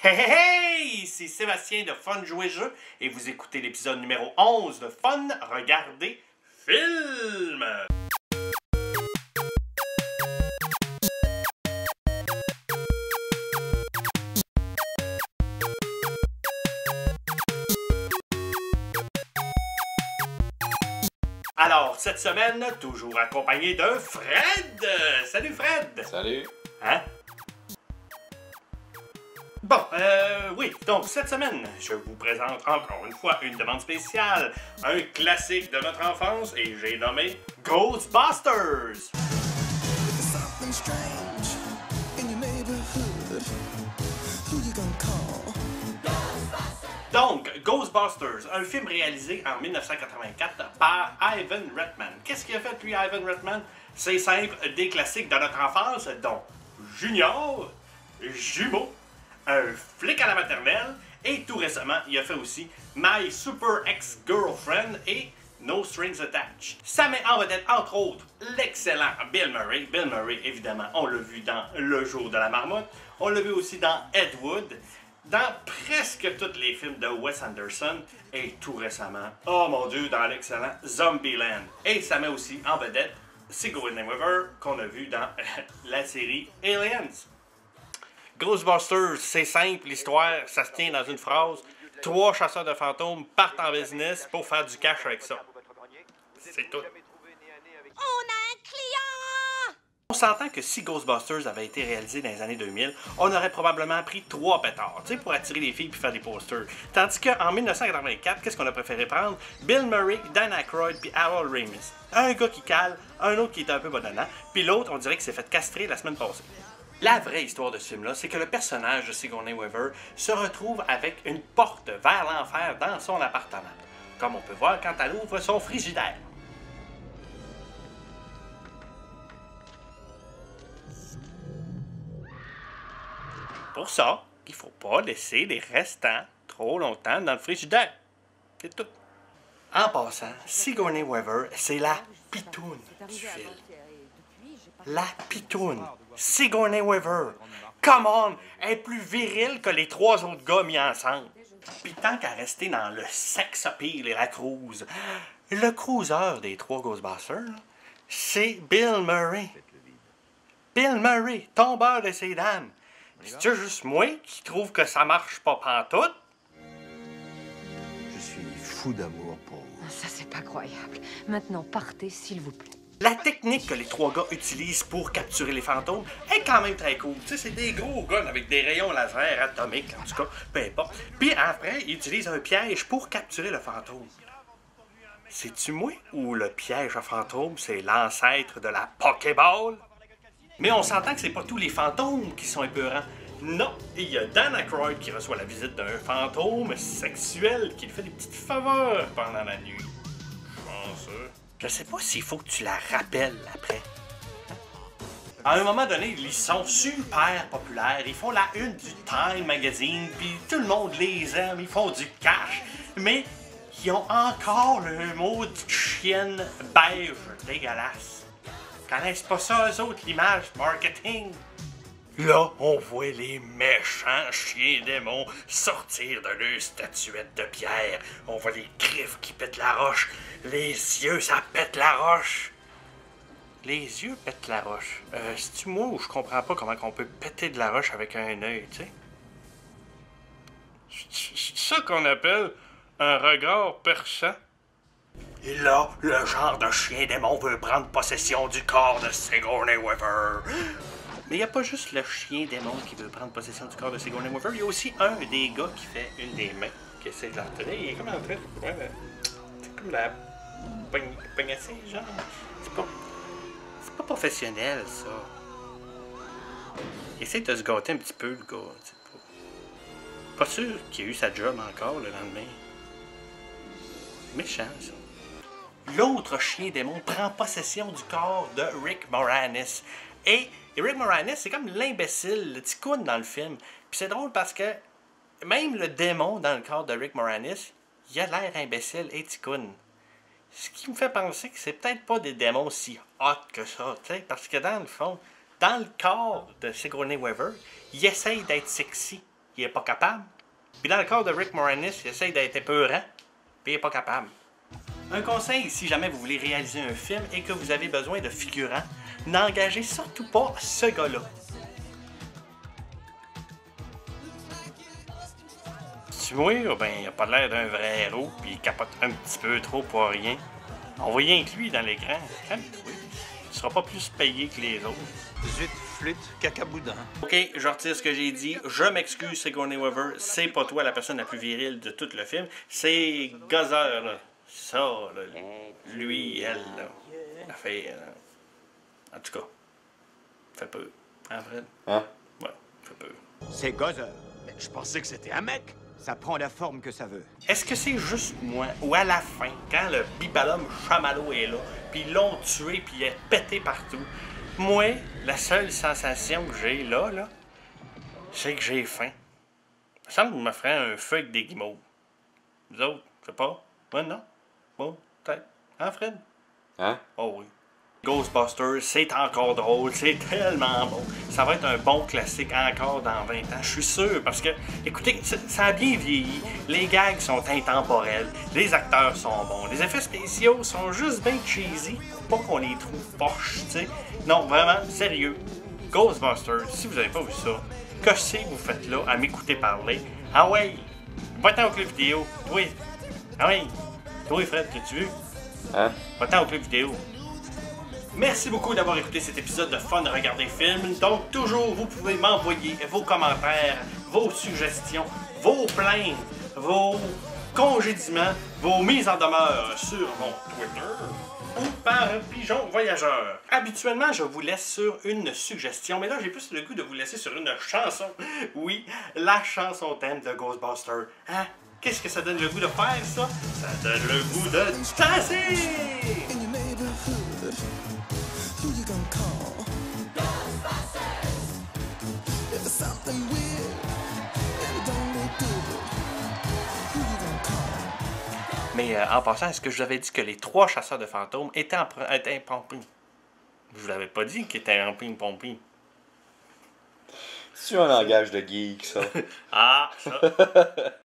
Hey hey hey! C'est Sébastien de Fun Jouer Jeu et vous écoutez l'épisode numéro 11 de Fun Regarder Film! Alors, cette semaine, toujours accompagné de Fred! Salut Fred! Salut! Hein? Bon, oui, donc cette semaine, je vous présente encore une fois une demande spéciale, un classique de notre enfance, et j'ai nommé Ghostbusters! Donc, Ghostbusters, un film réalisé en 1984 par Ivan Reitman. Qu'est-ce qu'il a fait, lui, Ivan Reitman? C'est simple, des classiques de notre enfance, dont Junior, Jumeaux, Un flic à la maternelle, et tout récemment, il a fait aussi My Super Ex-Girlfriend et No Strings Attached. Ça met en vedette, entre autres, l'excellent Bill Murray. Bill Murray, évidemment, on l'a vu dans Le Jour de la Marmotte, on l'a vu aussi dans Ed Wood, dans presque tous les films de Wes Anderson, et tout récemment, oh mon Dieu, dans l'excellent Zombieland. Et ça met aussi en vedette Sigourney Weaver, qu'on a vu dans la série Aliens. Ghostbusters, c'est simple, l'histoire, ça se tient dans une phrase. 3 chasseurs de fantômes partent en business pour faire du cash avec ça. C'est tout. On a un client! On s'entend que si Ghostbusters avait été réalisé dans les années 2000, on aurait probablement pris 3 pétards, tu sais, pour attirer les filles et faire des posters. Tandis qu'en 1984, qu'est-ce qu'on a préféré prendre? Bill Murray, Dan Aykroyd puis Harold Ramis. Un gars qui cale, un autre qui est un peu bonhonnant, puis l'autre, on dirait qu'il s'est fait castrer la semaine passée. La vraie histoire de ce film-là, c'est que le personnage de Sigourney Weaver se retrouve avec une porte vers l'enfer dans son appartement, comme on peut voir quand elle ouvre son frigidaire. Pour ça, il ne faut pas laisser les restants trop longtemps dans le frigidaire. C'est tout. En passant, Sigourney Weaver, c'est la pitoune du film. La pitoune. Sigourney Weaver. Come on! Elle est plus virile que les 3 autres gars mis ensemble. Puis tant qu'à rester dans le sex appeal et la cruise, le cruiser des 3 Ghostbusters, c'est Bill Murray. Bill Murray, tombeur de ces dames. C'est juste moi qui trouve que ça marche pas pantoute? Je suis fou d'amour pour vous. Ça, c'est pas croyable. Maintenant, partez, s'il vous plaît. La technique que les 3 gars utilisent pour capturer les fantômes est quand même très cool. Tu sais, c'est des gros guns avec des rayons laser atomiques, en tout cas, peu importe. Puis après, ils utilisent un piège pour capturer le fantôme. C'est-tu moi ou le piège à fantôme, c'est l'ancêtre de la Pokéball? Mais on s'entend que c'est pas tous les fantômes qui sont épeurants. Non, il y a Dan Aykroyd qui reçoit la visite d'un fantôme sexuel qui lui fait des petites faveurs pendant la nuit. Chanceux. Je sais pas s'il faut que tu la rappelles après. À un moment donné, ils sont super populaires. Ils font la une du Time Magazine, puis tout le monde les aime, ils font du cash. Mais ils ont encore le mot de chienne beige dégueulasse. Ils connaissent pas ça, eux autres, l'image marketing. Là, on voit les méchants chiens démons sortir de leur statuette de pierre. On voit les griffes qui pètent la roche. Les yeux, ça pète la roche. Les yeux pètent la roche. C'est-tu moi ou je comprends pas comment on peut péter de la roche avec un œil, tu sais? C'est ça qu'on appelle un regard perçant. Et là, le genre de chien démon veut prendre possession du corps de Sigourney Weaver. Mais il n'y a pas juste le chien démon qui veut prendre possession du corps de Sigourney Weaver, il y a aussi un des gars qui fait une des mains, qui essaie de la retenir. Il est comme en train de... c'est comme la pognacée, genre. C'est pas professionnel, ça. Il essaie de se gâter un petit peu, le gars. Pas sûr qu'il a eu sa job encore le lendemain. Méchant, ça. L'autre chien démon prend possession du corps de Rick Moranis. Et Rick Moranis, c'est comme l'imbécile, le ticoun dans le film. Puis c'est drôle parce que même le démon dans le corps de Rick Moranis, il a l'air imbécile et ticoun. Ce qui me fait penser que c'est peut-être pas des démons si hot que ça, tu sais, parce que dans le fond, dans le corps de Sigourney Weaver, il essaye d'être sexy. il est pas capable. Puis dans le cas de Rick Moranis, il essaye d'être épeurant, puis il est pas capable. Un conseil, si jamais vous voulez réaliser un film et que vous avez besoin de figurants, n'engagez surtout pas ce gars-là. Tu vois, ben, il a pas l'air d'un vrai héros, puis il capote un petit peu trop pour rien. On voit rien que lui dans l'écran. Calme-toi. Tu seras pas plus payé que les autres. Zut, flûte, cacaboudin. Ok, je retire ce que j'ai dit. Je m'excuse, Sigourney Weaver. C'est pas toi la personne la plus virile de tout le film. C'est Gozer, là. Ça, là. Lui, elle, là. Elle fait. En tout cas, fait peur. Hein, Fred? Hein? Ouais, fait peur. C'est Gozer. Mais je pensais que c'était un mec. Ça prend la forme que ça veut. Est-ce que c'est juste moi, ou à la fin, quand le Biballum Chamallow est là, puis ils l'ont tué, puis il est pété partout, moi, la seule sensation que j'ai là, c'est que j'ai faim. Ça me semble que je me ferais un feu avec des guimauves. Vous autres, je sais pas. Ouais, non? Bon, peut-être. Hein, Fred? Hein? Oh oui. Ghostbusters, c'est encore drôle, c'est tellement bon. Ça va être un bon classique encore dans 20 ans, je suis sûr, parce que, écoutez, ça a bien vieilli, les gags sont intemporels, les acteurs sont bons, les effets spéciaux sont juste bien cheesy, pour pas qu'on les trouve poches, tu sais. Non, vraiment, sérieux. Ghostbusters, si vous avez pas vu ça, que c'est que vous faites là à m'écouter parler? Ah ouais, va-t'en au club vidéo, toi. Ah ouais, toi Fred, t'as-tu vu? Hein? Va-t'en au club vidéo. Merci beaucoup d'avoir écouté cet épisode de Fun Regarder Film. Donc, toujours, vous pouvez m'envoyer vos commentaires, vos suggestions, vos plaintes, vos congédiements, vos mises en demeure sur mon Twitter ou par Pigeon Voyageur. Habituellement, je vous laisse sur une suggestion, mais là, j'ai plus le goût de vous laisser sur une chanson. Oui, la chanson thème de Ghostbusters. Hein? Qu'est-ce que ça donne le goût de faire, ça? Ça donne le goût de danser! Who you gonna call? Ghostbusters! If there's something weird and it don't look good, who you gonna call? Mais en passant, est-ce que je vous avais dit que les 3 chasseurs de fantômes étaient en pomping? Je vous l'avais pas dit qu'ils étaient en pomping. C'est un langage de geek, ça. Ah, ça.